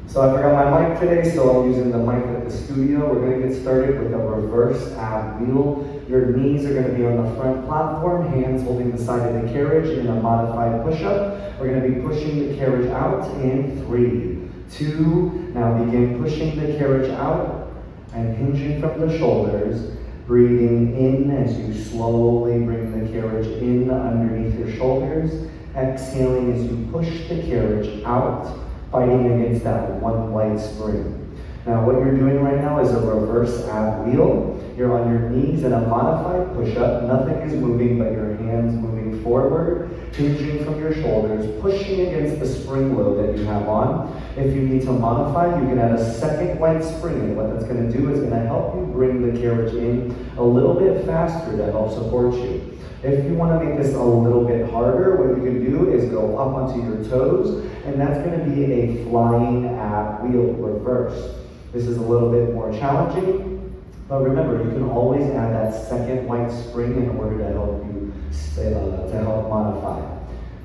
So I forgot my mic today, so I'm using the mic at the studio. We're going to get started with a reverse ab wheel. Your knees are going to be on the front platform, hands holding the side of the carriage in a modified push-up. We're going to be pushing the carriage out in 3, 2, now begin pushing the carriage out and hinging from the shoulders. Breathing in as you slowly bring the carriage in underneath your shoulders. Exhaling as you push the carriage out, fighting against that one white spring. Now what you're doing right now is a reverse ab wheel. You're on your knees in a modified push-up. Nothing is moving but your hands moving forward, hinging from your shoulders, pushing against the spring load that you have on. If you need to modify, you can add a second white spring, and what that's going to do is going to help you bring the carriage in a little bit faster to help support you. If you want to make this a little bit harder, what you can do is go up onto your toes, and that's going to be a flying ab wheel reverse. This is a little bit more challenging, but remember, you can always add that second white spring in order to help you modify.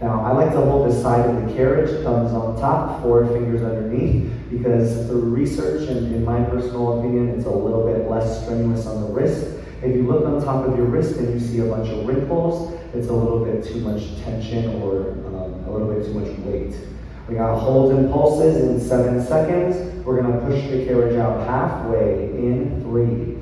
Now, I like to hold the side of the carriage, thumbs on top, 4 fingers underneath, because through research and in my personal opinion, it's a little bit less strenuous on the wrist. If you look on top of your wrist and you see a bunch of wrinkles, it's a little bit too much tension or a little bit too much weight. We got holds and pulses in 7 seconds. We're going to push the carriage out halfway in 3,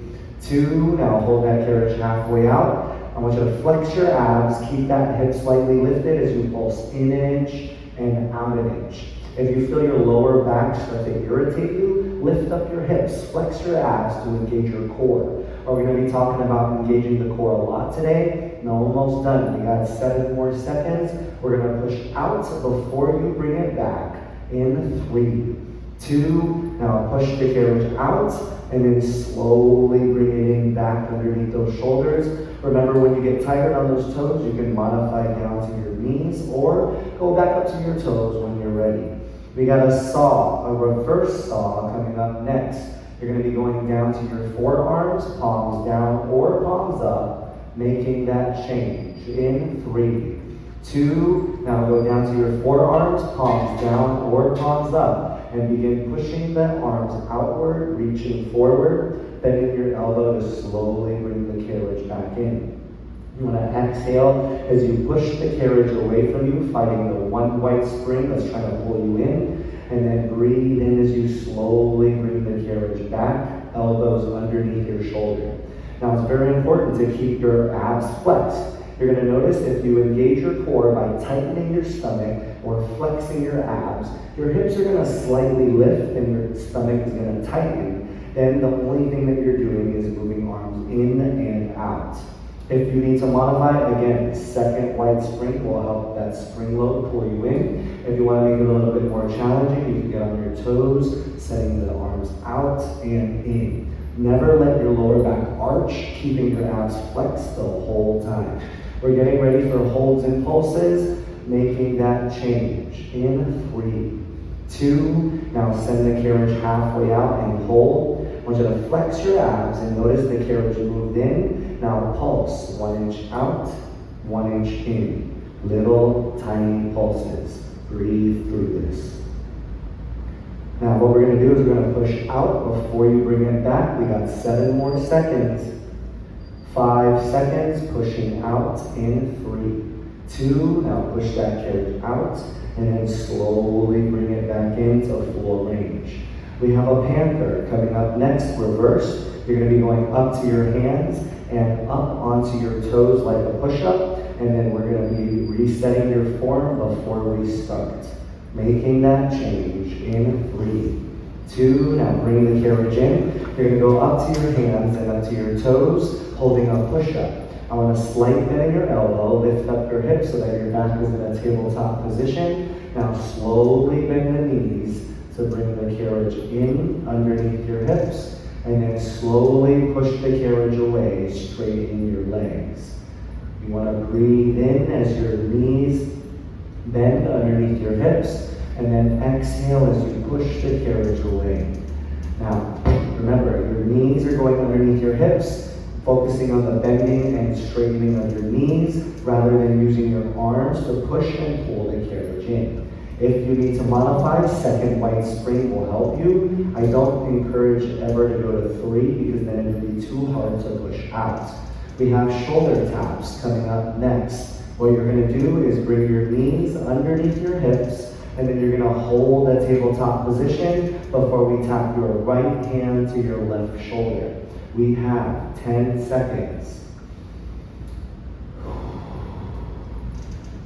2, now hold that carriage halfway out. I want you to flex your abs, keep that hip slightly lifted as you pulse in an inch and out an inch. If you feel your lower back start to irritate you, lift up your hips, flex your abs to engage your core. Are we going to be talking about engaging the core a lot today? No, almost done. We got 7 more seconds. We're going to push out before you bring it back in 3, 2, now push the carriage out and then slowly bring it in back underneath those shoulders. Remember, when you get tired on those toes, you can modify down to your knees or go back up to your toes when you're ready. We got a saw, a reverse saw coming up next. You're going to be going down to your forearms, palms down or palms up, making that change in 3, 2, now go down to your forearms, palms down or palms up, and begin pushing the arms outward, reaching forward, bending your elbow to slowly bring the carriage back in. You want to exhale as you push the carriage away from you, fighting the one white spring that's trying to pull you in, and then breathe in as you slowly bring the carriage back, elbows underneath your shoulder. Now it's very important to keep your abs flexed. You're going to notice if you engage your core by tightening your stomach or flexing your abs, your hips are going to slightly lift and your stomach is going to tighten. Then the only thing that you're doing is moving arms in and out. If you need to modify, again, second white spring will help that spring load pull you in. If you want to make it a little bit more challenging, you can get on your toes, setting the arms out and in. Never let your lower back arch, keeping your abs flexed the whole time. We're getting ready for holds and pulses, making that change in 3, 2, now send the carriage halfway out and hold. I want you to flex your abs and notice the carriage moved in. Now pulse, 1 inch out, 1 inch in. Little tiny pulses. Breathe through this. Now what we're going to do is we're going to push out before you bring it back. We got 7 more seconds. 5 seconds, pushing out in 3, 2, now push that carriage out, and then slowly bring it back into full range. We have a panther coming up next, reverse. You're going to be going up to your hands and up onto your toes like a push-up, and then we're going to be resetting your form before we start. Making that change in 3, 2, now bring the carriage in. You're going to go up to your hands and up to your toes, holding a push-up. I want a slight bend in your elbow, lift up your hips so that your back is in a tabletop position. Now slowly bend the knees to bring the carriage in underneath your hips, and then slowly push the carriage away, straighten your legs. You want to breathe in as your knees bend underneath your hips, and then exhale as you push the carriage away. Now, remember, your knees are going underneath your hips, focusing on the bending and straightening of your knees rather than using your arms to push and pull the carriage in. If you need to modify, second white spring will help you. I don't encourage ever to go to 3 because then it would be too hard to push out. We have shoulder taps coming up next. What you're going to do is bring your knees underneath your hips, and then you're going to hold that tabletop position before we tap your right hand to your left shoulder. We have 10 seconds.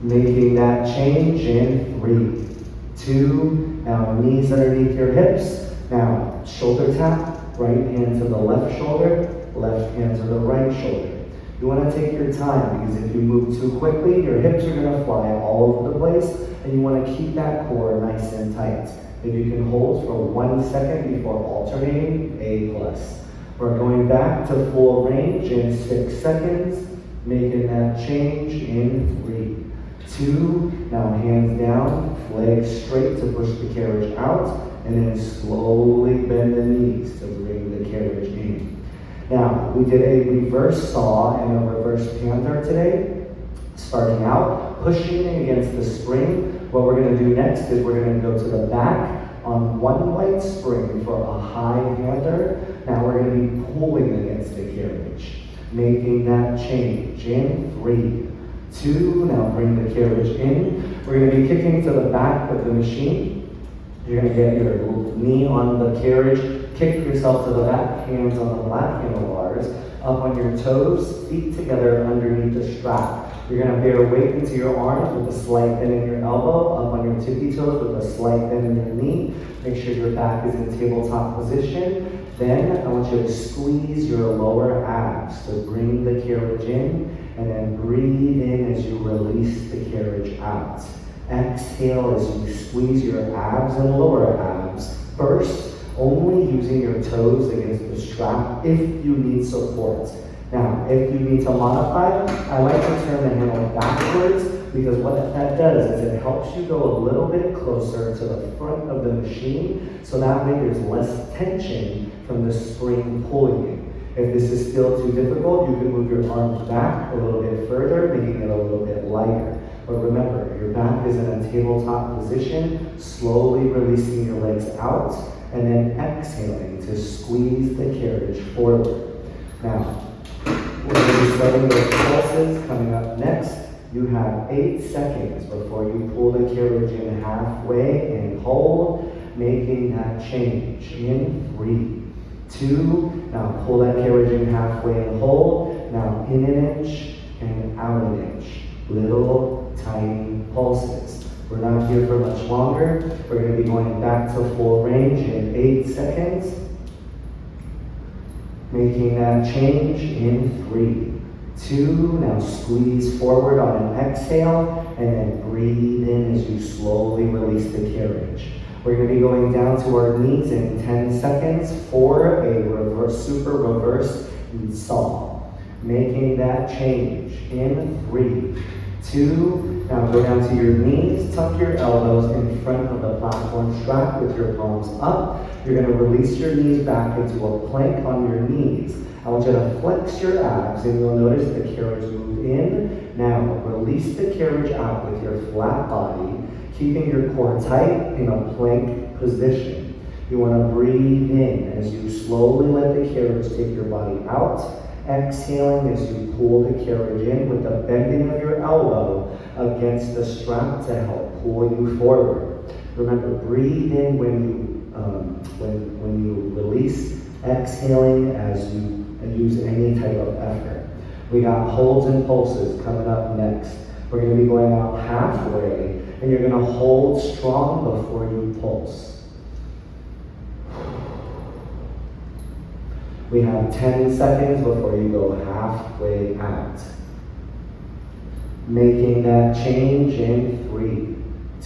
Making that change in 3, 2, now knees underneath your hips. Now shoulder tap, right hand to the left shoulder, left hand to the right shoulder. You want to take your time because if you move too quickly, your hips are going to fly all over the place, and you want to keep that core nice and tight. If you can hold for 1 second before alternating, A+. We're going back to full range in 6 seconds, making that change in 3, 2, now hands down, legs straight to push the carriage out, and then slowly bend the knees to bring the carriage in. Now, we did a reverse saw and a reverse panther today. Starting out, pushing against the spring. What we're going to do next is we're going to go to the back on 1 white spring for a high panther. Now we're going to be pulling against the carriage, making that change in 3, 2, now bring the carriage in. We're going to be kicking to the back of the machine. You're going to get your knee on the carriage, kick yourself to the back, hands on the black handlebars, up on your toes, feet together underneath the strap. You're going to bear weight into your arms with a slight bend in your elbow, up on your tippy toes with a slight bend in your knee. Make sure your back is in tabletop position. Then I want you to squeeze your lower abs to bring the carriage in, and then breathe in as you release the carriage out. Exhale as you squeeze your abs and lower abs. First, only using your toes against the strap if you need support. Now, if you need to modify, I like to turn the handle backwards because what that does is it helps you go a little bit closer to the front of the machine, so that way there's less tension from the spring pulling you. If this is still too difficult, you can move your arms back a little bit further, making it a little bit lighter. But remember, your back is in a tabletop position, slowly releasing your legs out, and then exhaling to squeeze the carriage forward. Now, we're going to be starting those pulses coming up next. You have 8 seconds before you pull the carriage in halfway and hold, making that change in 3, 2, now pull that carriage in halfway and hold, now in an inch and out an inch. Little tiny pulses. We're not here for much longer. We're going to be going back to full range in 8 seconds. Making that change in 3, 2, now squeeze forward on an exhale, and then breathe in as you slowly release the carriage. We're going to be going down to our knees in 10 seconds for a super reverse saw. Making that change in 3, 2, now go down to your knees, tuck your elbows in front of the platform strap with your palms up. You're going to release your knees back into a plank on your knees. I want you to flex your abs, and you'll notice the carriage move in. Now release the carriage out with your flat body, keeping your core tight in a plank position. You want to breathe in as you slowly let the carriage take your body out. Exhaling as you pull the carriage in with the bending of your elbow against the strap to help pull you forward. Remember, breathe in when you release, exhaling as you use any type of effort. We got holds and pulses coming up next. We're going to be going out halfway, and you're going to hold strong before you pulse. We have 10 seconds before you go halfway out. Making that change in 3,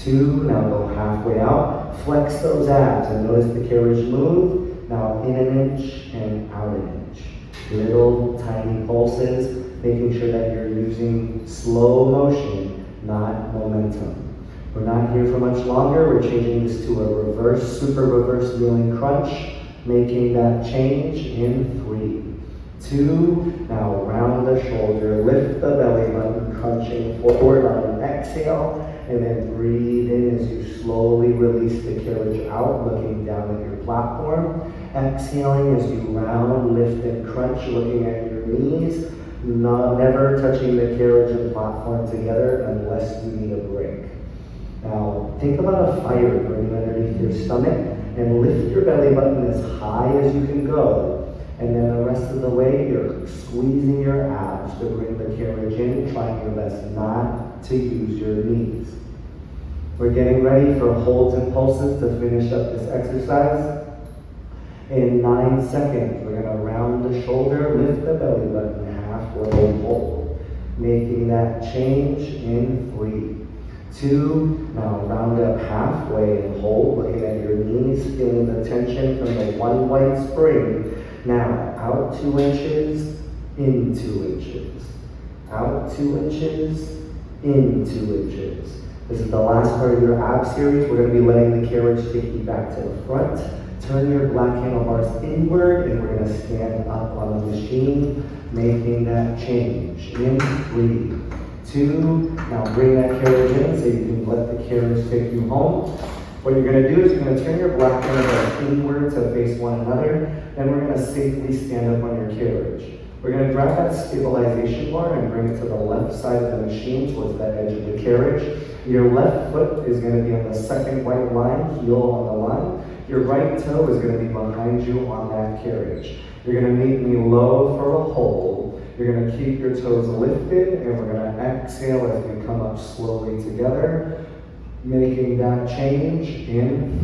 2, now go halfway out. Flex those abs and notice the carriage move. Now in an inch and out an inch. Little tiny pulses, making sure that you're using slow motion, not momentum. We're not here for much longer. We're changing this to a super reverse kneeling crunch. Making that change in 3, 2, now round the shoulder, lift the belly button, crunching forward on an exhale, And then breathe in as you slowly release the carriage out, looking down at your platform. Exhaling as you round, lift, and crunch, looking at your knees. Never touching the carriage and platform together unless you need a break. Now, think about a fire burning underneath your stomach and lift your belly button as high as you can go. And then the rest of the way, you're squeezing your abs to bring the carriage in, trying your best not to use your knees. We're getting ready for holds and pulses to finish up this exercise. In 9 seconds, we're going to round the shoulder, lift the belly button halfway, hold. Making that change in 3, 2, now round up halfway and hold, looking at your knees, feeling the tension from the one white spring. Now, out 2 inches, in 2 inches. Out 2 inches, in 2 inches. This is the last part of your ab series. We're going to be letting the carriage take you back to the front. Turn your black handlebars inward, and we're going to stand up on the machine, making that change. In 3, 2, now bring that carriage in so you can let the carriage take you home. What you're going to do is you're going to turn your black handlebars inward to face one another, and we're going to safely stand up on your carriage. We're going to grab that stabilization bar and bring it to the left side of the machine towards the edge of the carriage. Your left foot is going to be on the second white line, heel on the line. Your right toe is going to be behind you on that carriage. You're going to meet me low for a hold. You're going to keep your toes lifted, and we're going to exhale as we come up slowly together. Making that change in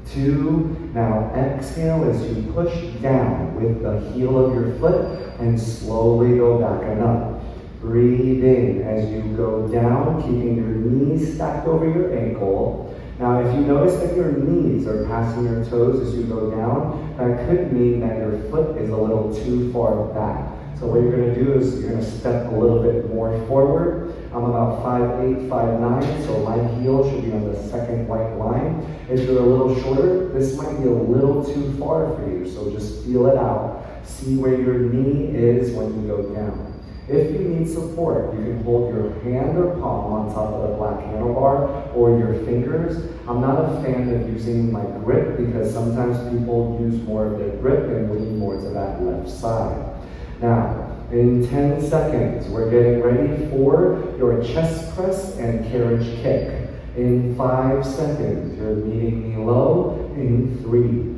3, 2, now exhale as you push down with the heel of your foot and slowly go back and up. Breathe in as you go down, keeping your knees stacked over your ankle. Now, if you notice that your knees are passing your toes as you go down, that could mean that your foot is a little too far back. So what you're going to do is you're going to step a little bit more forward. I'm about 5'8", 5'9", so my heel should be on the second white line. If you're a little shorter, this might be a little too far for you, so just feel it out. See where your knee is when you go down. If you need support, you can hold your hand or palm on top of the black handlebar or your fingers. I'm not a fan of using my grip because sometimes people use more of their grip and lean more to that left side. Now, in 10 seconds, we're getting ready for your chest press and carriage kick. In 5 seconds, you're meeting me low. In 3,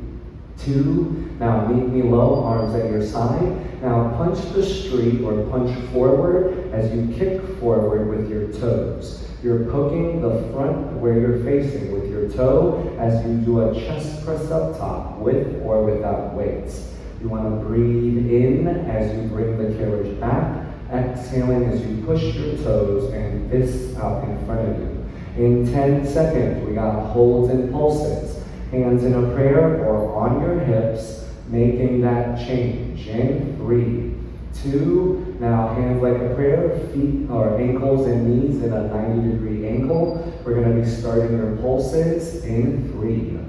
2, now meet me low, arms at your side. Now punch the street or punch forward as you kick forward with your toes. You're poking the front where you're facing with your toe as you do a chest press up top with or without weights. You want to breathe in as you bring the carriage back, exhaling as you push your toes and fists out in front of you. In 10 seconds, we got holds and pulses. Hands in a prayer or on your hips, making that change. In 3, 2, now hands like a prayer, feet or ankles and knees in a 90-degree angle. We're going to be starting your pulses in 3,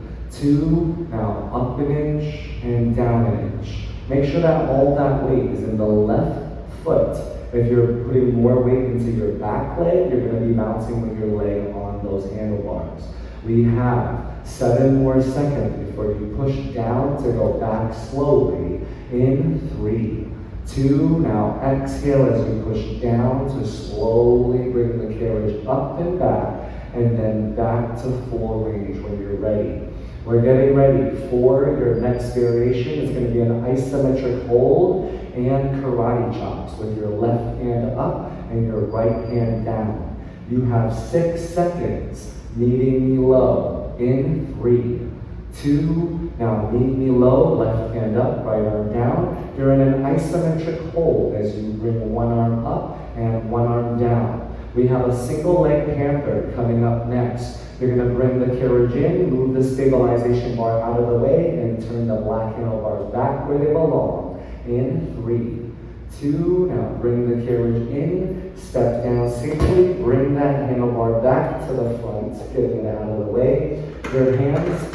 2, now up an inch and down an inch. Make sure that all that weight is in the left foot. If you're putting more weight into your back leg, you're going to be bouncing with your leg on those handlebars. We have 7 more seconds before you push down to go back slowly. In 3, 2, now exhale as you push down to slowly bring the carriage up and back, and then back to full range when you're ready. We're getting ready for your next variation. It's going to be an isometric hold and karate chops with your left hand up and your right hand down. You have 6 seconds, meeting me low. In 3, 2, now meet me low, left hand up, right arm down. You're in an isometric hold as you bring one arm up and one arm down. We have a single leg panther coming up next. You're going to bring the carriage in, move the stabilization bar out of the way, and turn the black handlebars back where they belong. In 3, 2, now bring the carriage in, step down safely, bring that handlebar back to the front, getting it out of the way. Your hands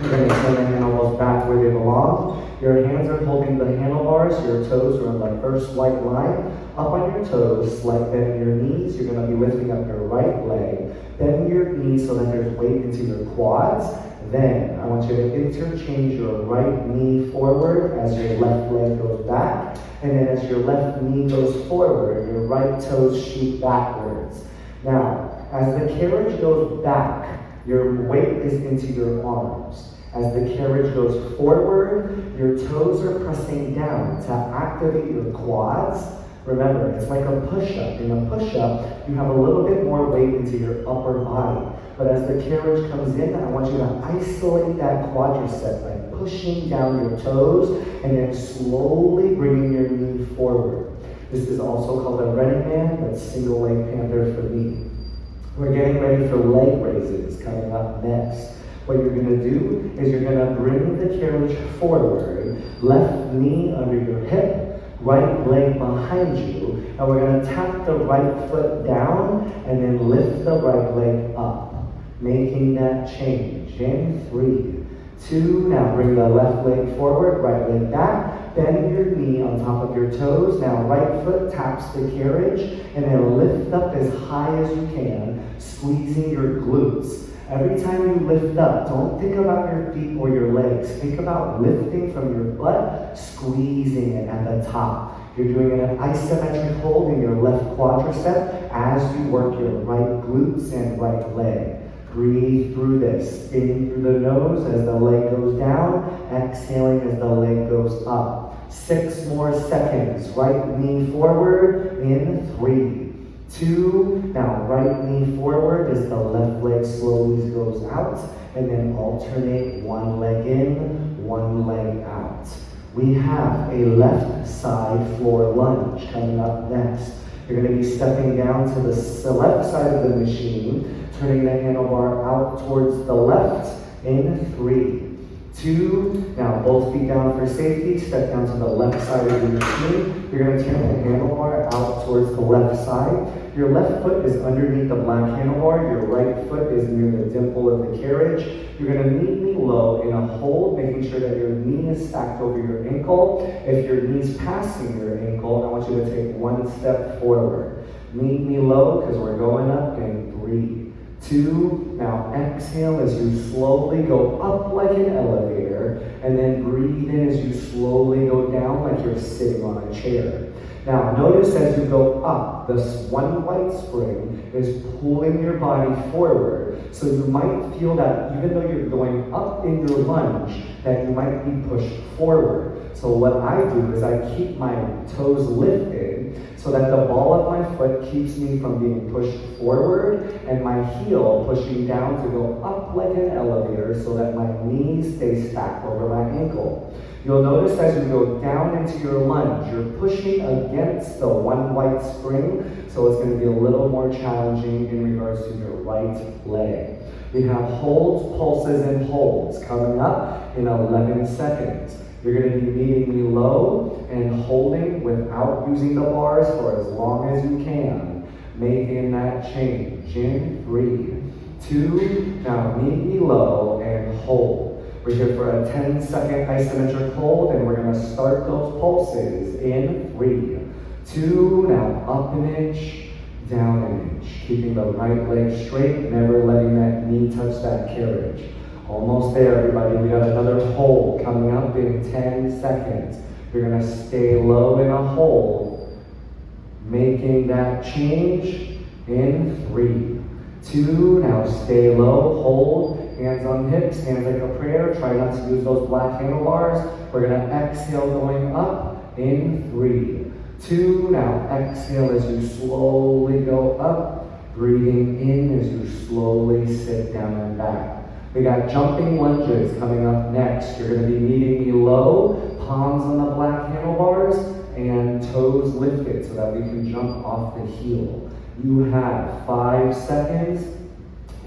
You're going to send the handlebars back where they belong. Your hands are holding the handlebars. Your toes are on the first white line. Up on your toes, slight bend in your knees. You're going to be lifting up your right leg. Bend your knees so that there's weight into your quads. Then I want you to interchange your right knee forward as your left leg goes back. And then as your left knee goes forward, your right toes shoot backwards. Now, as the carriage goes back, your weight is into your arms. As the carriage goes forward, your toes are pressing down to activate your quads. Remember, it's like a push-up. In a push-up, you have a little bit more weight into your upper body. But as the carriage comes in, I want you to isolate that quadricep by pushing down your toes and then slowly bringing your knee forward. This is also called a running man, but single leg panther for me. We're getting ready for leg raises coming up next. What you're going to do is you're going to bring the carriage forward, left knee under your hip, right leg behind you, and we're going to tap the right foot down and then lift the right leg up, making that change. In 3, 2, now bring the left leg forward, right leg back, bend your knee on top of your toes. Now right foot taps the carriage and then lift up as high as you can, squeezing your glutes. Every time you lift up, don't think about your feet or your legs. Think about lifting from your butt, squeezing it at the top. You're doing an isometric hold in your left quadricep as you work your right glutes and right leg. Breathe through this, spinning through the nose as the leg goes down, exhaling as the leg goes up. 6 more seconds. Right knee forward in 3, 2, now right knee forward as the left leg slowly goes out, and then alternate one leg in, one leg out. We have a left side floor lunge coming up next. You're going to be stepping down to the left side of the machine, turning the handlebar out towards the left in 3, 2, now both feet down for safety, step down to the left side of the machine. You're going to turn the handlebar out towards the left side. Your left foot is underneath the black handlebar, your right foot is near the dimple of the carriage. You're going to meet me low in a hold, making sure that your knee is stacked over your ankle. If your knee's passing your ankle, I want you to take 1 step forward. Meet me low because we're going up in 3, 2, now exhale as you slowly go up like an elevator, and then breathe in as you slowly go down like you're sitting on a chair. Now notice as you go up, this one white spring is pulling your body forward. So you might feel that even though you're going up in your lunge, that you might be pushed forward. So what I do is I keep my toes lifted so that the ball of my foot keeps me from being pushed forward and my heel pushing down to go up like an elevator so that my knees stay stacked over my ankle. You'll notice as you go down into your lunge, you're pushing against the one white spring, so it's going to be a little more challenging in regards to your right leg. We have holds, pulses, and holds coming up in 11 seconds. You're going to be meeting me low and holding without using the bars for as long as you can, making that change. In 3, 2, now meet me low and hold. We're here for a 10-second isometric hold, and we're going to start those pulses in 3, 2, now up an inch, down an inch. Keeping the right leg straight, never letting that knee touch that carriage. Almost there, everybody. We got another hold coming up in 10 seconds. You're going to stay low in a hold, making that change in 3, 2, now stay low, hold. Hands on hips, hands like a prayer. Try not to use those black handlebars. We're going to exhale going up in 3, 2. Now exhale as you slowly go up. Breathing in as you slowly sit down and back. We got jumping lunges coming up next. You're going to be meeting me low, palms on the black handlebars, and toes lifted so that we can jump off the heel. You have 5 seconds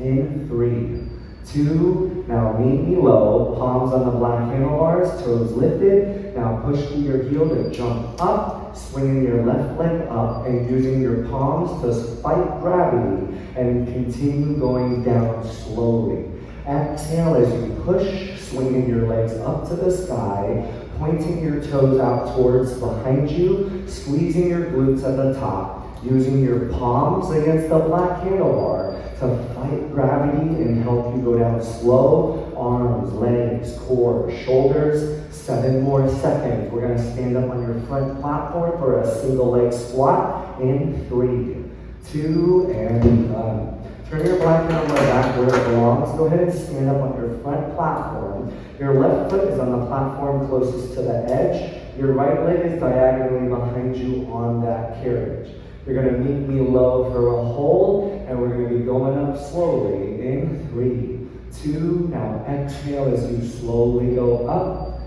in 3, 2, now meet me low, palms on the black handlebars, toes lifted. Now push through your heel to jump up, swinging your left leg up and using your palms to fight gravity and continue going down slowly. Exhale as you push, swinging your legs up to the sky, pointing your toes out towards behind you, squeezing your glutes at the top, using your palms against the black handlebar to fight gravity and help you go down slow. Arms, legs, core, shoulders. 7 more seconds. We're gonna stand up on your front platform for a single leg squat in 3, 2, and done. Turn your black handlebar back where it belongs. Go ahead and stand up on your front platform. Your left foot is on the platform closest to the edge. Your right leg is diagonally behind you on that carriage. You're gonna meet me low for a hold, and we're gonna be going up slowly in 3, 2, now exhale as you slowly go up,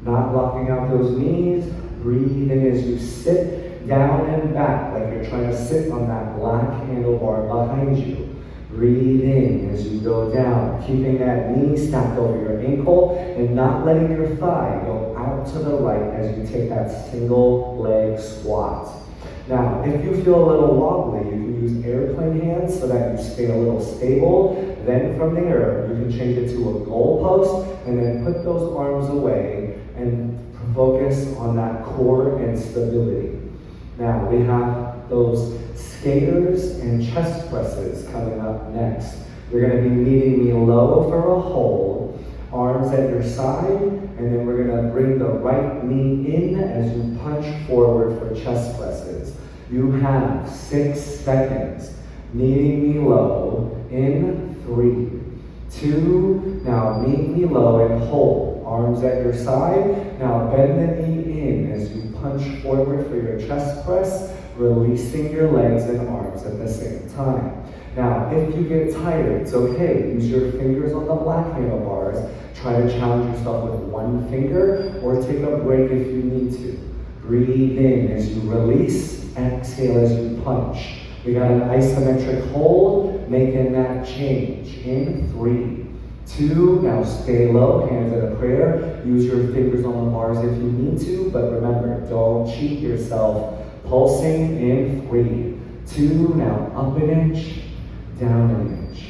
not blocking out those knees. Breathe in as you sit down and back, like you're trying to sit on that black handlebar behind you. Breathe in as you go down, keeping that knee stacked over your ankle and not letting your thigh go out to the right as you take that single leg squat. Now, if you feel a little wobbly, you can use airplane hands so that you stay a little stable. Then from there, you can change it to a goal post and then put those arms away and focus on that core and stability. Now, we have those skaters and chest presses coming up next. You're going to be meeting me low for a hold, arms at your side, and then we're going to bring the right knee in as you punch forward for chest presses. You have 6 seconds. Meeting me low in 3, 2, now meet me low and hold. Arms at your side. Now bend the knee in as you punch forward for your chest press, releasing your legs and arms at the same time. Now, if you get tired, it's okay. Use your fingers on the black handlebars. Try to challenge yourself with 1 finger or take a break if you need to. Breathe in as you release. Exhale as you punch. We got an isometric hold, making that change in 3, 2, now stay low, hands at a prayer. Use your fingers on the bars if you need to, but remember, don't cheat yourself. Pulsing in 3, 2, now up an inch, down an inch,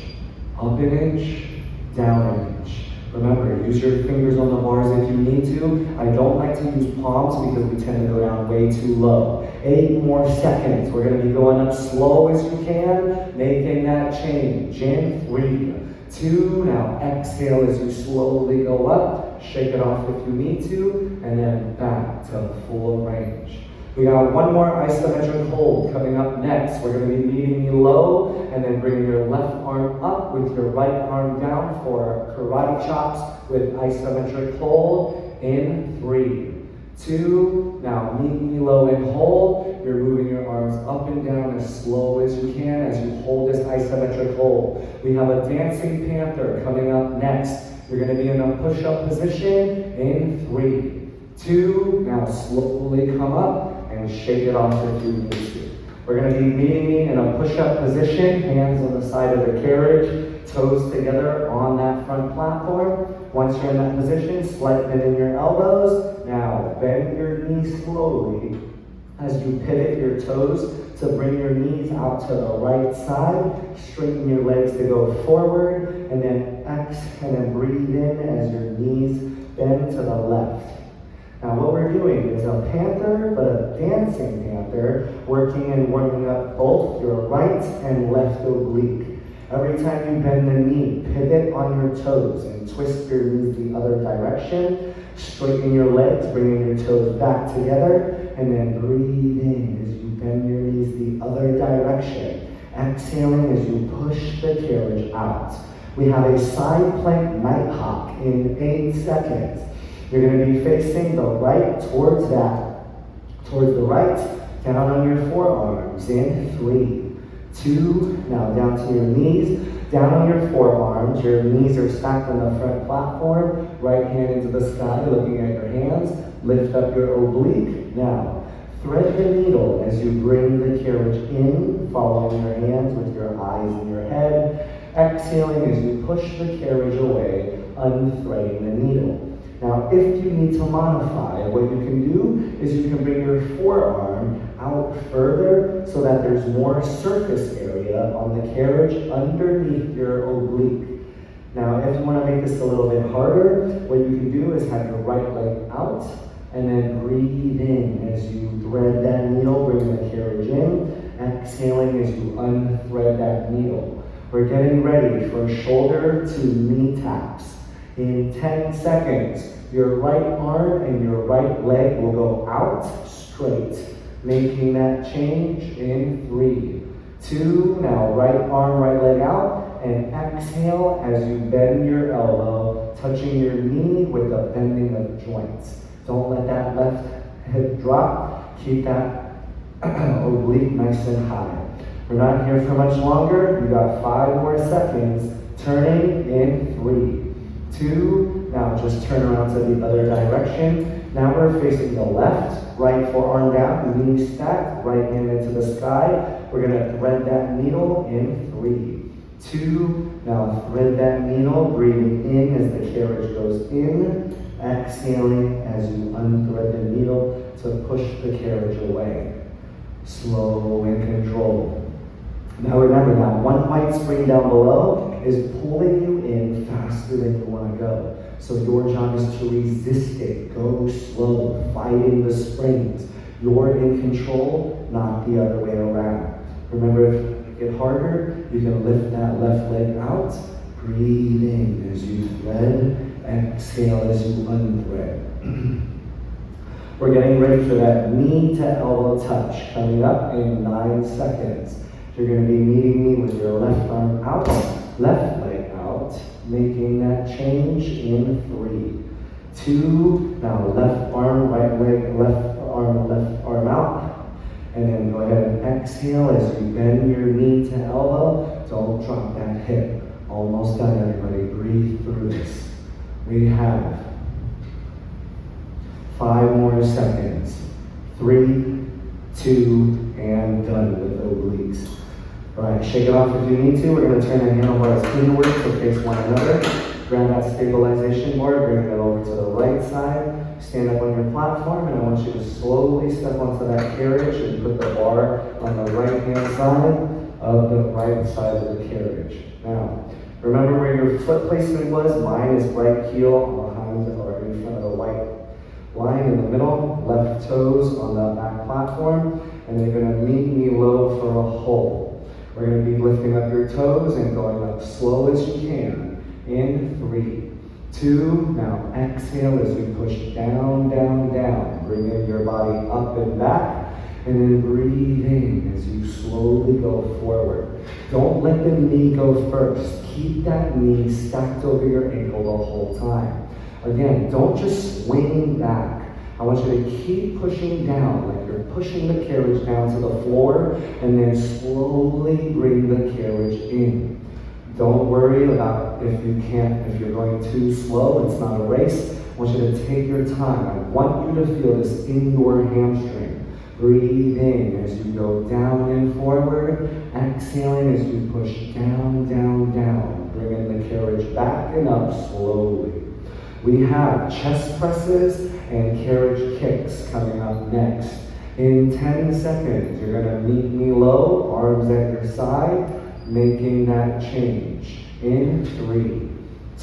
up an inch, down an inch. Remember, use your fingers on the bars if you need to. I don't like to use palms because we tend to go down way too low. 8 more seconds. We're going to be going up slow as you can, making that change in 3, 2, now exhale as you slowly go up. Shake it off if you need to, and then back to full range. We got 1 more isometric hold coming up next. We're going to be meeting you low and then bringing your left arm up with your right arm down for karate chops with isometric hold in 3, 2, now meet me low and hold. You're moving your arms up and down as slow as you can as you hold this isometric hold. We have a dancing panther coming up next. You're going to be in a push-up position in 3, 2, now slowly come up and shake it off if you need to. We're going to be meeting me in a push-up position, hands on the side of the carriage, toes together on that front platform. Once you're in that position, slight bend in your elbows. Now bend your knees slowly as you pivot your toes to bring your knees out to the right side. Straighten your legs to go forward, and then exhale and breathe in as your knees bend to the left. Now what we're doing is a panther, but a dancing panther, working and warming up both your right and left oblique. Every time you bend the knee, pivot on your toes and twist your knees the other direction. Straighten your legs, bringing your toes back together, and then breathe in as you bend your knees the other direction. Exhaling as you push the carriage out. We have a side plank Nighthawk in 8 seconds. You're going to be facing the right towards the right, down on your forearms in 3, 2, now down to your knees, down on your forearms. Your knees are stacked on the front platform, right hand into the sky, looking at your hands. Lift up your oblique. Now, thread the needle as you bring the carriage in, following your hands with your eyes in your head. Exhaling as you push the carriage away, unthreading the needle. Now, if you need to modify, what you can do is you can bring your forearm out further so that there's more surface area on the carriage underneath your oblique. Now, if you want to make this a little bit harder, what you can do is have your right leg out, and then breathe in as you thread that needle, bring the carriage in, exhaling as you unthread that needle. We're getting ready for shoulder to knee taps. In 10 seconds, your right arm and your right leg will go out straight, making that change in 3, 2, now right arm, right leg out, and exhale as you bend your elbow, touching your knee with the bending of joints. Don't let that left hip drop. Keep that oblique nice and high. We're not here for much longer. You got 5 more seconds. Turning in 3, 2, now just turn around to the other direction. Now we're facing the left, right forearm down, knees stacked, right hand into the sky. We're gonna thread that needle in 3, 2, now thread that needle, breathing in as the carriage goes in, exhaling as you unthread the needle to push the carriage away. Slow and controlled. Now remember, that one white spring down below is pulling you in faster than you want to go. So your job is to resist it. Go slow, fighting the springs. You're in control, not the other way around. Remember, if you get harder, you can lift that left leg out. Breathe in as you thread. Exhale as you unthread. We're getting ready for that knee to elbow touch coming up in 9 seconds. You're going to be meeting me with your left arm out, left leg out, making that change in 3, 2, now left arm, right leg, left arm out. And then go ahead and exhale as you bend your knee to elbow. Don't drop that hip. Almost done, everybody. Breathe through this. We have 5 more seconds. 3, 2, and done with obliques. All right, shake it off if you need to. We're going to turn the handlebars inward to face one another. Grab that stabilization board, bring it over to the right side. Stand up on your platform, and I want you to slowly step onto that carriage and put the bar on the right-hand side of the right side of the carriage. Now, remember where your foot placement was. Mine is right heel behind or in front of the white line in the middle, left toes on the back platform, and they're going to meet me low for a hold. We're going to be lifting up your toes and going up slow as you can. In 3, 2, now exhale as we push down, down, down. Bringing your body up and back, and then breathe in as you slowly go forward. Don't let the knee go first. Keep that knee stacked over your ankle the whole time. Again, don't just swing back. I want you to keep pushing down, like you're pushing the carriage down to the floor, and then slowly bring the carriage in. Don't worry about if you're going too slow. It's not a race. I want you to take your time. I want you to feel this in your hamstring. Breathe in as you go down and forward, exhaling as you push down, down, down, bringing the carriage back and up slowly. We have chest presses and carriage kicks coming up next. In 10 seconds, you're going to meet me low, arms at your side, making that change. In 3,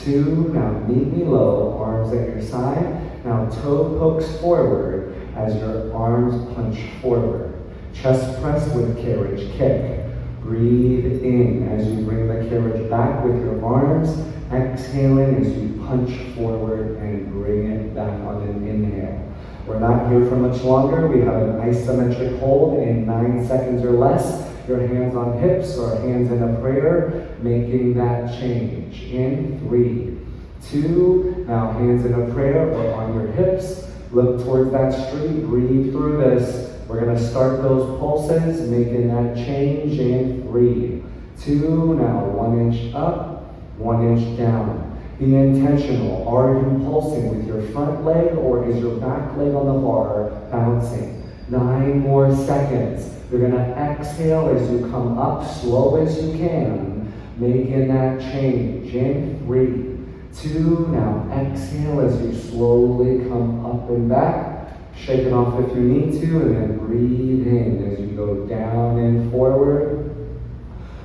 2, now meet me low, arms at your side. Now toe pokes forward as your arms punch forward. Chest press with carriage kick. Breathe in as you bring the carriage back with your arms. Exhaling as you punch forward and bring it back on an inhale. We're not here for much longer. We have an isometric hold in 9 seconds or less. Your hands on hips or hands in a prayer, making that change. In 3, 2, now hands in a prayer or on your hips. Look towards that street, breathe through this. We're going to start those pulses, making that change in 3, 2, now 1 inch up, 1 inch down. Be intentional. Are you pulsing with your front leg or is your back leg on the bar bouncing? 9 more seconds. You're going to exhale as you come up slow as you can, making that change. In 3, 2, now exhale as you slowly come up and back. Shake it off if you need to, and then breathe in as you go down and forward.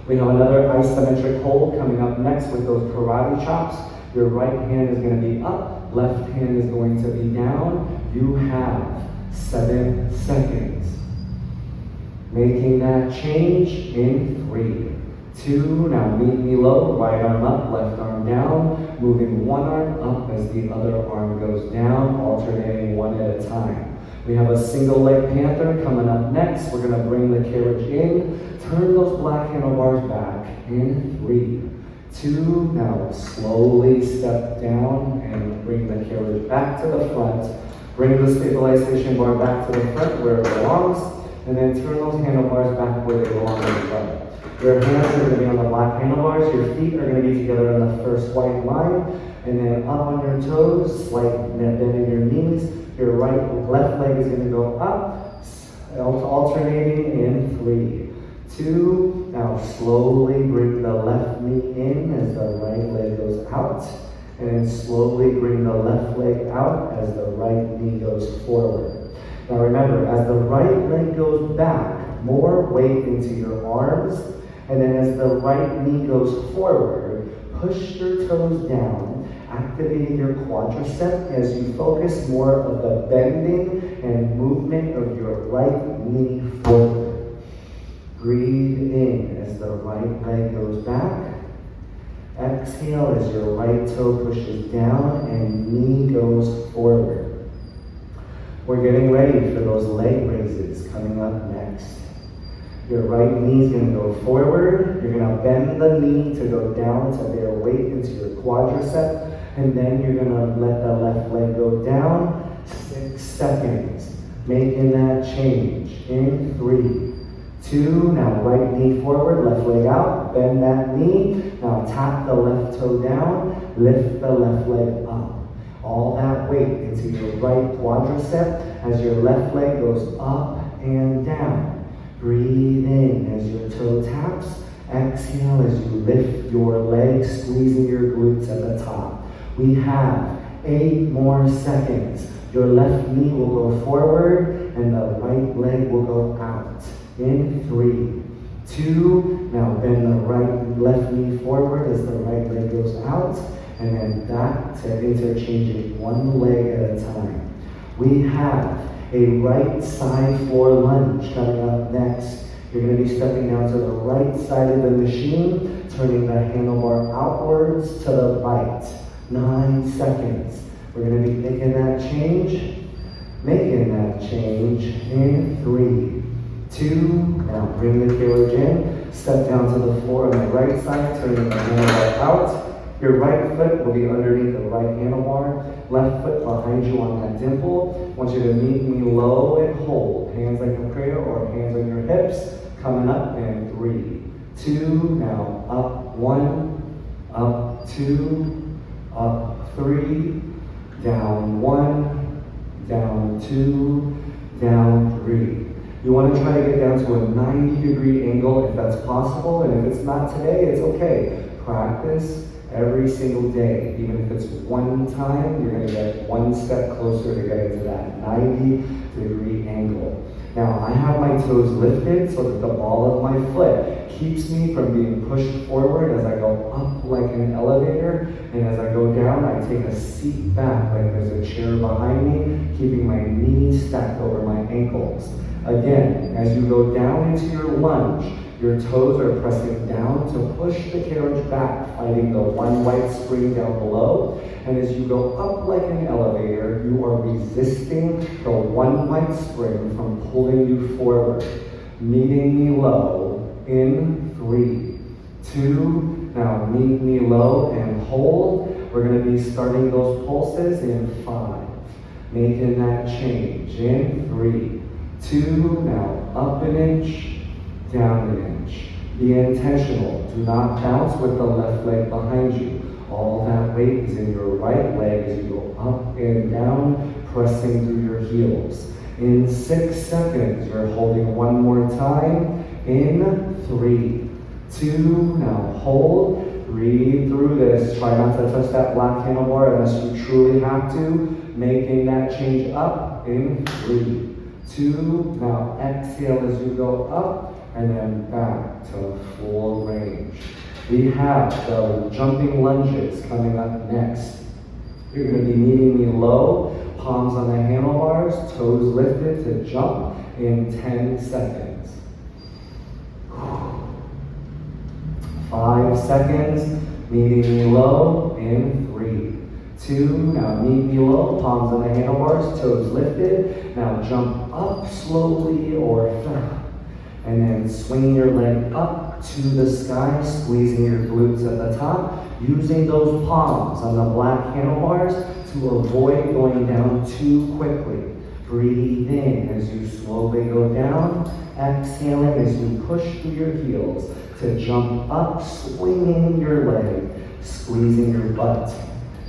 We have another isometric hold coming up next with those karate chops. Your right hand is going to be up, left hand is going to be down. You have 7 seconds. Making that change in 3, 2, now meet me low, right arm up, left arm down, moving one arm up as the other arm goes down, alternating one at a time. We have a single leg panther coming up next. We're going to bring the carriage in, turn those black handlebars back in 3, 2, now slowly step down and bring the carriage back to the front. Bring the stabilization bar back to the front where it belongs, and then turn those handlebars back where they belong as well. Your hands are going to be on the black handlebars, your feet are going to be together on the first white line, and then up on your toes, slight bend in your knees. Your left leg is going to go up, alternating in 3, 2, now slowly bring the left knee in as the right leg goes out, and then slowly bring the left leg out as the right knee goes forward. Now remember, as the right leg goes back, more weight into your arms, and then as the right knee goes forward, push your toes down, activating your quadricep as you focus more of the bending and movement of your right knee forward. Breathe in as the right leg goes back. Exhale as your right toe pushes down and knee goes forward. We're getting ready for those leg raises coming up next. Your right knee is going to go forward. You're going to bend the knee to go down to bear weight into your quadricep. And then you're going to let the left leg go down. 6 seconds. Making that change in 3, 2, now right knee forward, left leg out. Bend that knee. Now tap the left toe down. Lift the left leg up. All that weight into your right quadricep as your left leg goes up and down. Breathe in as your toe taps. Exhale as you lift your legs, squeezing your glutes at the top. We have 8 more seconds. Your left knee will go forward and the right leg will go out. In 3, 2, now bend the left knee forward as the right leg goes out. And then back to interchanging one leg at a time. We have a right side floor lunge coming up next. You're going to be stepping down to the right side of the machine, turning the handlebar outwards to the right. 9 seconds. We're going to be making that change in 3, 2, now bring the carriage in, step down to the floor on the right side, turning the handlebar out. Your right foot will be underneath the right handlebar, left foot behind you on that dimple. I want you to meet me low and hold. Hands like a prayer or hands on your hips. Coming up in 3, 2, now up 1, up 2, up 3, down 1, down 2, down 3. You want to try to get down to a 90-degree angle if that's possible, and if it's not today, it's okay. Practice every single day. Even if it's one time, you're going to get one step closer to getting to that 90-degree angle. Now, I have my toes lifted so that the ball of my foot keeps me from being pushed forward as I go up like an elevator, and as I go down, I take a seat back like there's a chair behind me, keeping my knees stacked over my ankles. Again, as you go down into your lunge, your toes are pressing down to push the carriage back, fighting the one white spring down below. And as you go up like an elevator, you are resisting the one white spring from pulling you forward. Meeting me low in 3, 2, now meet me low and hold. We're going to be starting those pulses in 5. Making that change in 3, 2, now up an inch, down an inch. Be intentional. Do not bounce with the left leg behind you. All that weight is in your right leg as you go up and down, pressing through your heels. In 6 seconds, you're holding one more time. In 3, 2, now hold. Breathe through this. Try not to touch that black handlebar unless you truly have to. Making that change up in 3, 2, now exhale as you go up. and then back to full range. We have the jumping lunges coming up next. You're going to be meeting me low, palms on the handlebars, toes lifted to jump in 10 seconds. 5 seconds, meeting me low in 3, 2, now meet me low, palms on the handlebars, toes lifted. Now jump up slowly or flat. And then swing your leg up to the sky, squeezing your glutes at the top, using those palms on the black handlebars to avoid going down too quickly. Breathe in as you slowly go down, exhaling as you push through your heels to jump up, swinging your leg, squeezing your butt.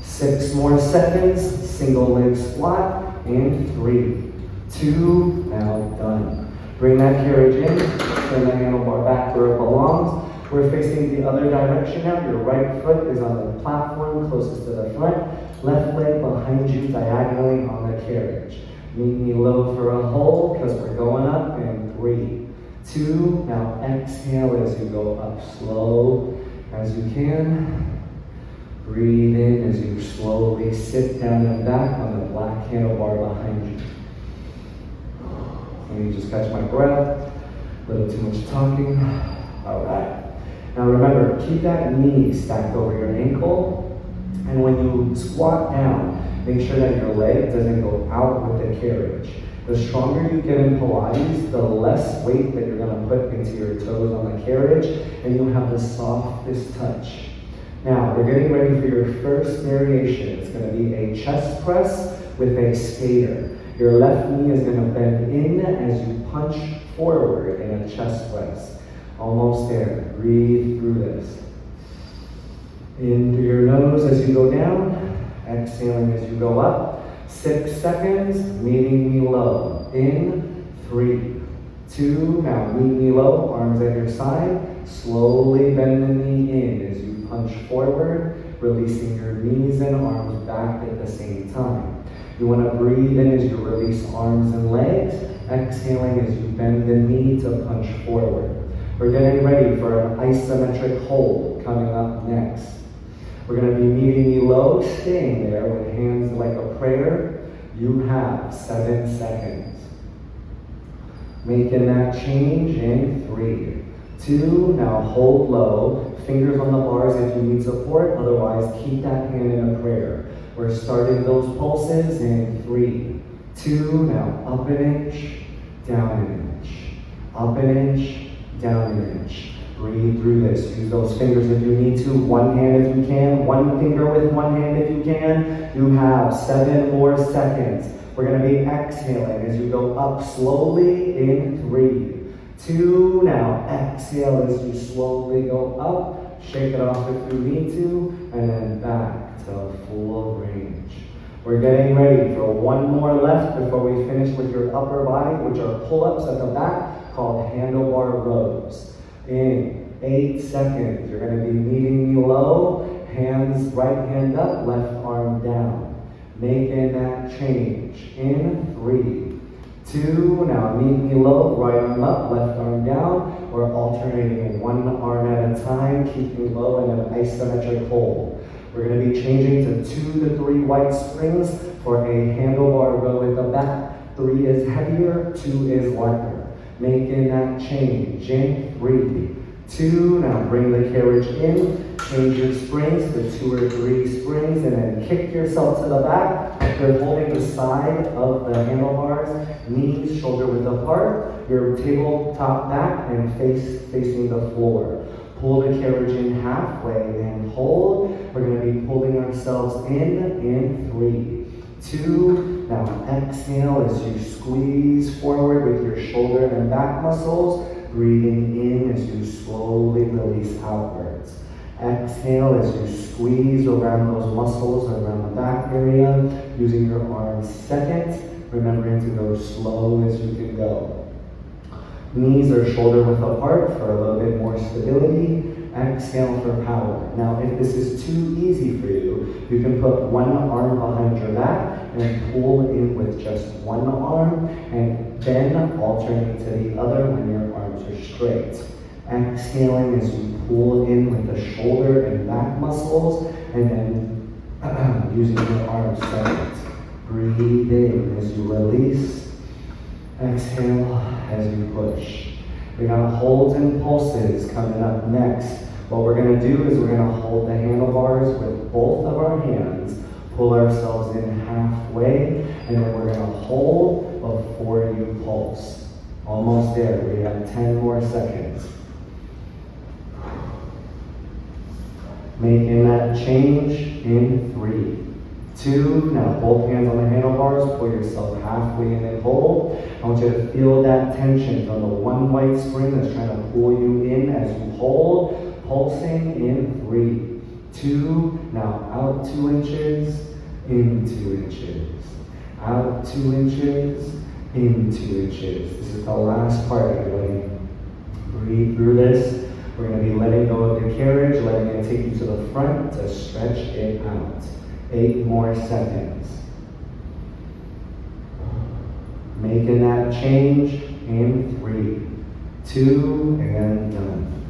6 more seconds, single leg squat in 3, 2, now done. Bring that carriage in, turn the handlebar back where it belongs. We're facing the other direction now. Your right foot is on the platform closest to the front. Left leg behind you diagonally on the carriage. Meet me low for a hold because we're going up in 3, 2, now exhale as you go up slow as you can. Breathe in as you slowly sit down and back on the black handlebar behind you. Let me just catch my breath. A little too much talking. All right. Now remember, keep that knee stacked over your ankle. And when you squat down, make sure that your leg doesn't go out with the carriage. The stronger you get in Pilates, the less weight that you're going to put into your toes on the carriage, and you'll have the softest touch. Now, we're getting ready for your first variation. It's going to be a chest press with a skater. Your left knee is going to bend in as you punch forward in a chest press. Almost there. Breathe through this. In through your nose as you go down. Exhaling as you go up. 6 seconds. Meeting me low. In 3, 2. Now meet me low. Arms at your side. Slowly bend the knee in as you punch forward. Releasing your knees and arms back at the same time. You want to breathe in as you release arms and legs, exhaling as you bend the knee to punch forward. We're getting ready for an isometric hold coming up next. We're going to be meeting me low, staying there with hands like a prayer. You have 7 seconds. Making that change in 3, 2, now hold low. Fingers on the bars if you need support, otherwise keep that hand in a prayer. We're starting those pulses in 3, 2, now up an inch, down an inch, up an inch, down an inch. Breathe through this. Use those fingers if you need to. One hand if you can, one finger with one hand if you can. You have 7 more seconds. We're going to be exhaling as you go up slowly in 3, 2, now exhale as you slowly go up. Shake it off if you need to, and then back to full range. We're getting ready for one more left before we finish with your upper body, which are pull-ups at the back called handlebar rows. In 8 seconds, you're going to be meeting me low, hands right hand up, left arm down. Making that change in 3, 2, now meet me low, right arm up, left arm down. We're alternating one arm at a time, keeping low in an isometric hold. We're going to be changing to 2 to 3 white springs for a handlebar row at the back. 3 is heavier, 2 is lighter. Making that change in 3, 2, now bring the carriage in, change your springs to 2 or 3 springs, and then kick yourself to the back. You're holding the side of the handlebars, knees shoulder width apart, your tabletop back and facing the floor. Pull the carriage in halfway and hold. We're going to be pulling ourselves in 3, 2, now exhale as you squeeze forward with your shoulder and back muscles, breathing in as you slowly release outwards. Exhale as you squeeze around those muscles around the back area, using your arms second, remembering to go slow as you can go. Knees are shoulder width apart for a little bit more stability. Exhale for power. Now, if this is too easy for you, you can put one arm behind your back and pull in with just one arm, and then alternate to the other when your arm arms are straight. Exhaling as you pull in with the shoulder and back muscles, and then using your arms separate. Breathe in as you release. Exhale as you push. We got holds and pulses coming up next. What we're going to do is we're going to hold the handlebars with both of our hands, pull ourselves in halfway, and then we're going to hold before you pulse. Almost there. We have 10 more seconds. Making that change in 3, 2, now both hands on the handlebars, pull yourself halfway in and hold. I want you to feel that tension from the one white spring that's trying to pull you in as you hold, pulsing in 3, 2, now out 2 inches, in 2 inches, out 2 inches, in 2 inches. This is the last part, everybody. Breathe through this. We're going to be letting go of the carriage, letting it take you to the front to stretch it out. 8 more seconds. Making that change in 3, 2, and done.